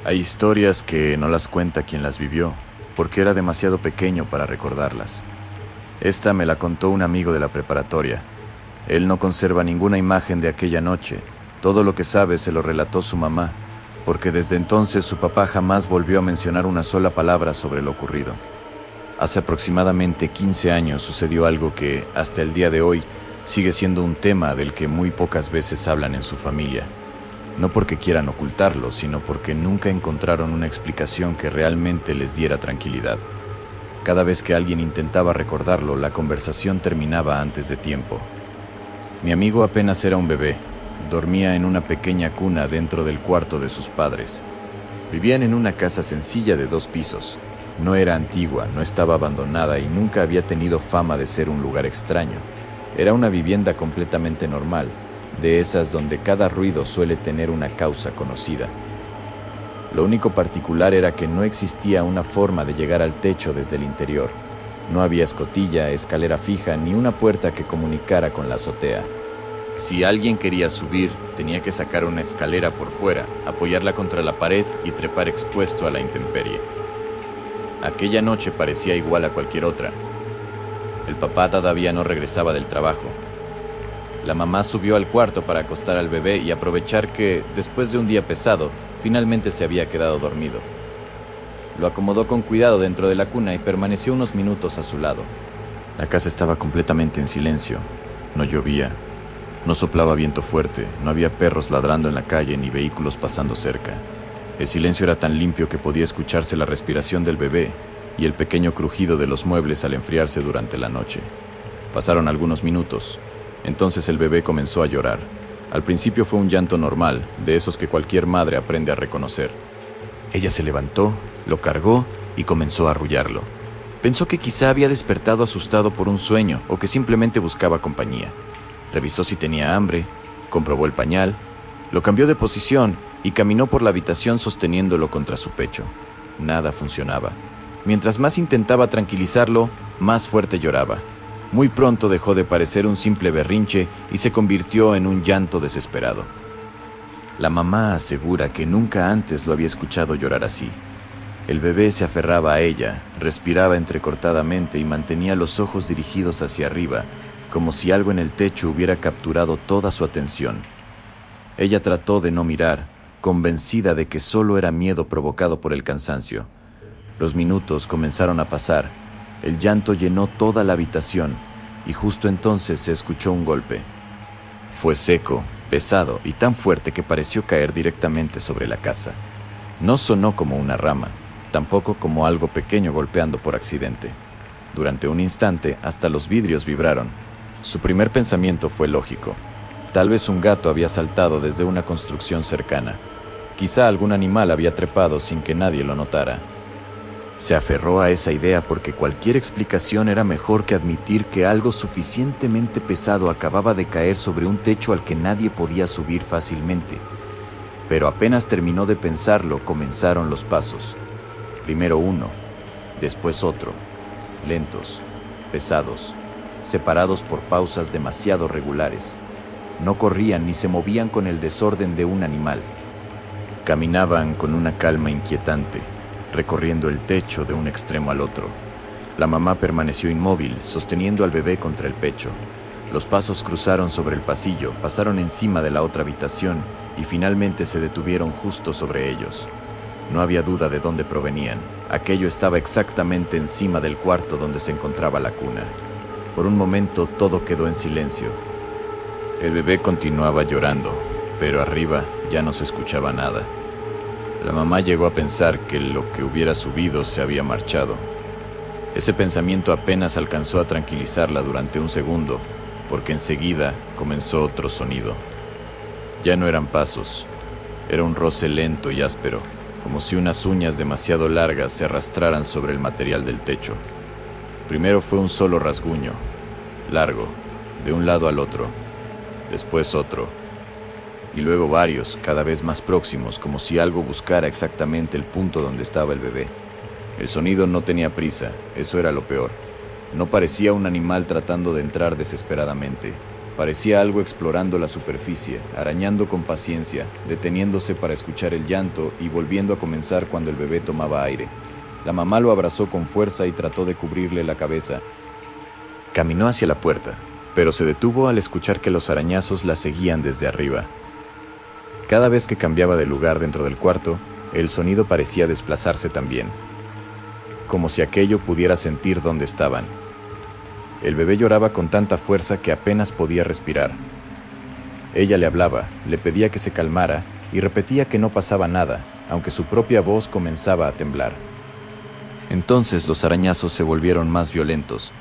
Hay historias que no las cuenta quien las vivió, porque era demasiado pequeño para recordarlas. Esta me la contó un amigo de la preparatoria. Él no conserva ninguna imagen de aquella noche. Todo lo que sabe se lo relató su mamá, porque desde entonces su papá jamás volvió a mencionar una sola palabra sobre lo ocurrido. Hace aproximadamente 15 años sucedió algo que, hasta el día de hoy, sigue siendo un tema del que muy pocas veces hablan en su familia. No porque quieran ocultarlo, sino porque nunca encontraron una explicación que realmente les diera tranquilidad. Cada vez que alguien intentaba recordarlo, la conversación terminaba antes de tiempo. Mi amigo apenas era un bebé. Dormía en una pequeña cuna dentro del cuarto de sus padres. Vivían en una casa sencilla de 2 pisos. No era antigua, no estaba abandonada y nunca había tenido fama de ser un lugar extraño. Era una vivienda completamente normal, de esas donde cada ruido suele tener una causa conocida. Lo único particular era que no existía una forma de llegar al techo desde el interior. No había escotilla, escalera fija ni una puerta que comunicara con la azotea. Si alguien quería subir, tenía que sacar una escalera por fuera, apoyarla contra la pared y trepar expuesto a la intemperie. Aquella noche parecía igual a cualquier otra. El papá todavía no regresaba del trabajo. La mamá subió al cuarto para acostar al bebé y aprovechar que, después de un día pesado, finalmente se había quedado dormido. Lo acomodó con cuidado dentro de la cuna y permaneció unos minutos a su lado. La casa estaba completamente en silencio. No llovía. No soplaba viento fuerte, no había perros ladrando en la calle ni vehículos pasando cerca. El silencio era tan limpio que podía escucharse la respiración del bebé y el pequeño crujido de los muebles al enfriarse durante la noche. Pasaron algunos minutos. Entonces el bebé comenzó a llorar. Al principio fue un llanto normal, de esos que cualquier madre aprende a reconocer. Ella se levantó, lo cargó y comenzó a arrullarlo. Pensó que quizá había despertado asustado por un sueño o que simplemente buscaba compañía. Revisó si tenía hambre, comprobó el pañal, lo cambió de posición y caminó por la habitación sosteniéndolo contra su pecho. Nada funcionaba. Mientras más intentaba tranquilizarlo, más fuerte lloraba. Muy pronto dejó de parecer un simple berrinche y se convirtió en un llanto desesperado. La mamá asegura que nunca antes lo había escuchado llorar así. El bebé se aferraba a ella, respiraba entrecortadamente y mantenía los ojos dirigidos hacia arriba, como si algo en el techo hubiera capturado toda su atención. Ella trató de no mirar, convencida de que solo era miedo provocado por el cansancio. Los minutos comenzaron a pasar, el llanto llenó toda la habitación y justo entonces se escuchó un golpe. Fue seco, pesado y tan fuerte que pareció caer directamente sobre la casa. No sonó como una rama, tampoco como algo pequeño golpeando por accidente. Durante un instante, hasta los vidrios vibraron. Su primer pensamiento fue lógico. Tal vez un gato había saltado desde una construcción cercana. Quizá algún animal había trepado sin que nadie lo notara. Se aferró a esa idea porque cualquier explicación era mejor que admitir que algo suficientemente pesado acababa de caer sobre un techo al que nadie podía subir fácilmente. Pero apenas terminó de pensarlo, comenzaron los pasos. Primero uno, después otro, lentos, pesados, separados por pausas demasiado regulares. No corrían ni se movían con el desorden de un animal. Caminaban con una calma inquietante, recorriendo el techo de un extremo al otro. La mamá permaneció inmóvil, sosteniendo al bebé contra el pecho. Los pasos cruzaron sobre el pasillo, pasaron encima de la otra habitación y finalmente se detuvieron justo sobre ellos. No había duda de dónde provenían. Aquello estaba exactamente encima del cuarto donde se encontraba la cuna. Por un momento todo quedó en silencio. El bebé continuaba llorando, pero arriba ya no se escuchaba nada. La mamá llegó a pensar que lo que hubiera subido se había marchado. Ese pensamiento apenas alcanzó a tranquilizarla durante un segundo, porque enseguida comenzó otro sonido. Ya no eran pasos, era un roce lento y áspero, como si unas uñas demasiado largas se arrastraran sobre el material del techo. Primero fue un solo rasguño, largo, de un lado al otro, después otro, y luego varios, cada vez más próximos, como si algo buscara exactamente el punto donde estaba el bebé. El sonido no tenía prisa, eso era lo peor. No parecía un animal tratando de entrar desesperadamente. Parecía algo explorando la superficie, arañando con paciencia, deteniéndose para escuchar el llanto y volviendo a comenzar cuando el bebé tomaba aire. La mamá lo abrazó con fuerza y trató de cubrirle la cabeza. Caminó hacia la puerta, pero se detuvo al escuchar que los arañazos la seguían desde arriba. Cada vez que cambiaba de lugar dentro del cuarto, el sonido parecía desplazarse también, como si aquello pudiera sentir dónde estaban. El bebé lloraba con tanta fuerza que apenas podía respirar. Ella le hablaba, le pedía que se calmara y repetía que no pasaba nada, aunque su propia voz comenzaba a temblar. Entonces los arañazos se volvieron más violentos.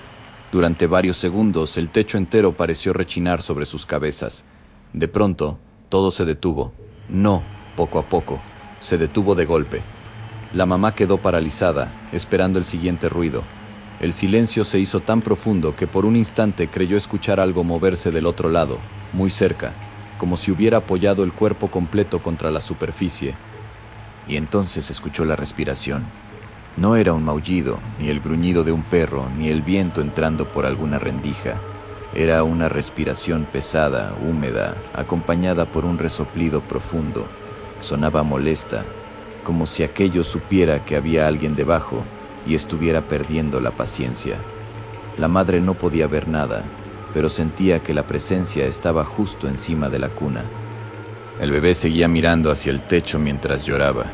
Durante varios segundos el techo entero pareció rechinar sobre sus cabezas. De pronto, todo se detuvo. No, poco a poco, se detuvo de golpe. La mamá quedó paralizada, esperando el siguiente ruido. El silencio se hizo tan profundo que por un instante creyó escuchar algo moverse del otro lado, muy cerca, como si hubiera apoyado el cuerpo completo contra la superficie. Y entonces escuchó la respiración. No era un maullido, ni el gruñido de un perro, ni el viento entrando por alguna rendija. Era una respiración pesada, húmeda, acompañada por un resoplido profundo. Sonaba molesta, como si aquello supiera que había alguien debajo y estuviera perdiendo la paciencia. La madre no podía ver nada, pero sentía que la presencia estaba justo encima de la cuna. El bebé seguía mirando hacia el techo mientras lloraba.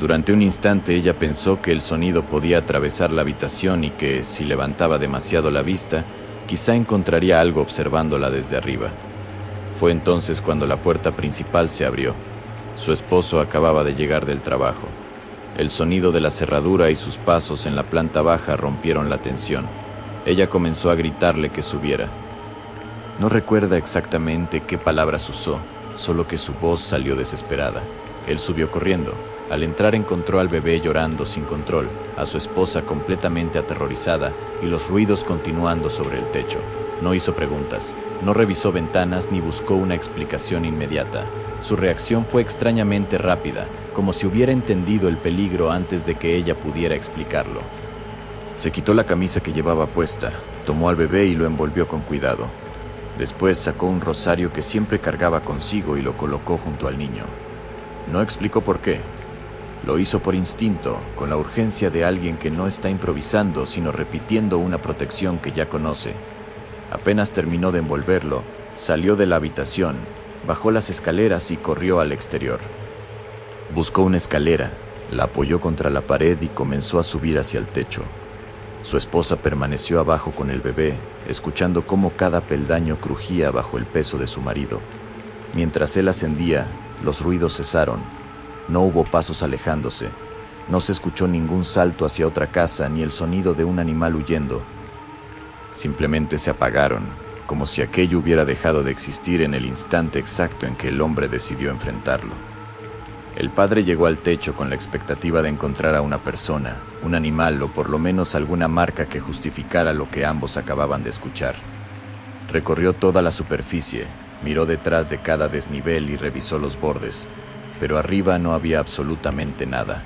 Durante un instante ella pensó que el sonido podía atravesar la habitación y que, si levantaba demasiado la vista, quizá encontraría algo observándola desde arriba. Fue entonces cuando la puerta principal se abrió. Su esposo acababa de llegar del trabajo. El sonido de la cerradura y sus pasos en la planta baja rompieron la tensión. Ella comenzó a gritarle que subiera. No recuerda exactamente qué palabras usó, solo que su voz salió desesperada. Él subió corriendo. Al entrar encontró al bebé llorando sin control, a su esposa completamente aterrorizada y los ruidos continuando sobre el techo. No hizo preguntas, no revisó ventanas ni buscó una explicación inmediata. Su reacción fue extrañamente rápida, como si hubiera entendido el peligro antes de que ella pudiera explicarlo. Se quitó la camisa que llevaba puesta, tomó al bebé y lo envolvió con cuidado. Después sacó un rosario que siempre cargaba consigo y lo colocó junto al niño. No explicó por qué. Lo hizo por instinto, con la urgencia de alguien que no está improvisando, sino repitiendo una protección que ya conoce. Apenas terminó de envolverlo, salió de la habitación, bajó las escaleras y corrió al exterior. Buscó una escalera, la apoyó contra la pared y comenzó a subir hacia el techo. Su esposa permaneció abajo con el bebé, escuchando cómo cada peldaño crujía bajo el peso de su marido. Mientras él ascendía, los ruidos cesaron. No hubo pasos alejándose. No se escuchó ningún salto hacia otra casa ni el sonido de un animal huyendo. Simplemente se apagaron, como si aquello hubiera dejado de existir en el instante exacto en que el hombre decidió enfrentarlo. El padre llegó al techo con la expectativa de encontrar a una persona, un animal o por lo menos alguna marca que justificara lo que ambos acababan de escuchar. Recorrió toda la superficie, miró detrás de cada desnivel y revisó los bordes, pero arriba no había absolutamente nada.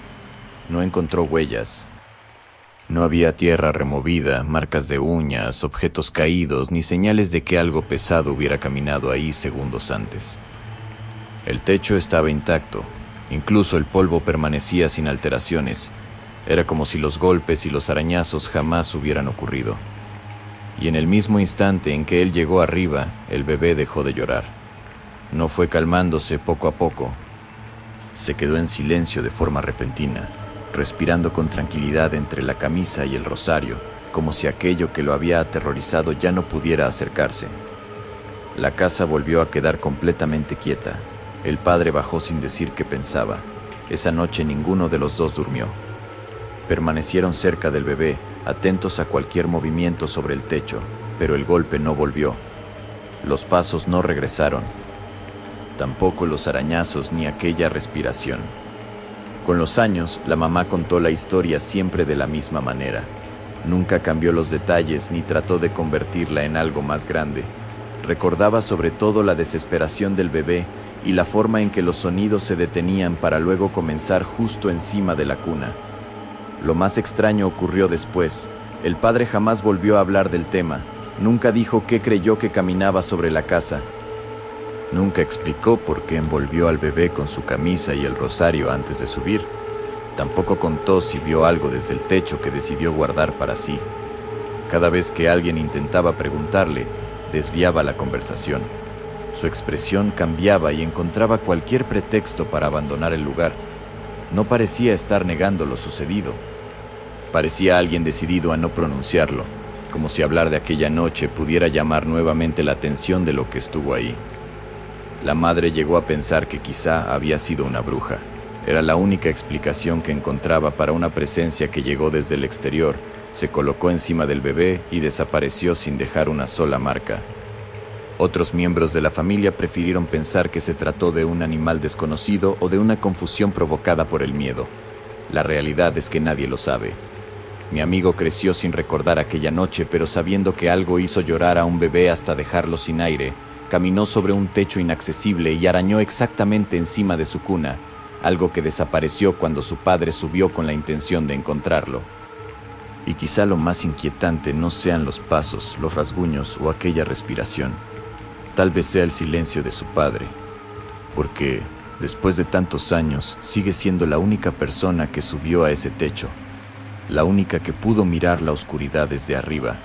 No encontró huellas. No había tierra removida, marcas de uñas, objetos caídos, ni señales de que algo pesado hubiera caminado ahí segundos antes. El techo estaba intacto, incluso el polvo permanecía sin alteraciones. Era como si los golpes y los arañazos jamás hubieran ocurrido. Y en el mismo instante en que él llegó arriba, el bebé dejó de llorar. No fue calmándose poco a poco. Se quedó en silencio de forma repentina, respirando con tranquilidad entre la camisa y el rosario, como si aquello que lo había aterrorizado ya no pudiera acercarse. La casa volvió a quedar completamente quieta. El padre bajó sin decir qué pensaba. Esa noche ninguno de los dos durmió. Permanecieron cerca del bebé, atentos a cualquier movimiento sobre el techo, pero el golpe no volvió. Los pasos no regresaron. Tampoco los arañazos ni aquella respiración. Con los años, la mamá contó la historia siempre de la misma manera. Nunca cambió los detalles ni trató de convertirla en algo más grande. Recordaba sobre todo la desesperación del bebé y la forma en que los sonidos se detenían para luego comenzar justo encima de la cuna. Lo más extraño ocurrió después. El padre jamás volvió a hablar del tema. Nunca dijo qué creyó que caminaba sobre la casa. Nunca explicó por qué envolvió al bebé con su camisa y el rosario antes de subir. Tampoco contó si vio algo desde el techo que decidió guardar para sí. Cada vez que alguien intentaba preguntarle, desviaba la conversación. Su expresión cambiaba y encontraba cualquier pretexto para abandonar el lugar. No parecía estar negando lo sucedido. Parecía alguien decidido a no pronunciarlo, como si hablar de aquella noche pudiera llamar nuevamente la atención de lo que estuvo ahí. La madre llegó a pensar que quizá había sido una bruja. Era la única explicación que encontraba para una presencia que llegó desde el exterior, se colocó encima del bebé y desapareció sin dejar una sola marca. Otros miembros de la familia prefirieron pensar que se trató de un animal desconocido o de una confusión provocada por el miedo. La realidad es que nadie lo sabe. Mi amigo creció sin recordar aquella noche, pero sabiendo que algo hizo llorar a un bebé hasta dejarlo sin aire, caminó sobre un techo inaccesible y arañó exactamente encima de su cuna, algo que desapareció cuando su padre subió con la intención de encontrarlo. Y quizá lo más inquietante no sean los pasos, los rasguños o aquella respiración. Tal vez sea el silencio de su padre, porque, después de tantos años, sigue siendo la única persona que subió a ese techo, la única que pudo mirar la oscuridad desde arriba,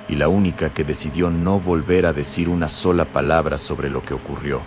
y la única que decidió no volver a decir una sola palabra sobre lo que ocurrió.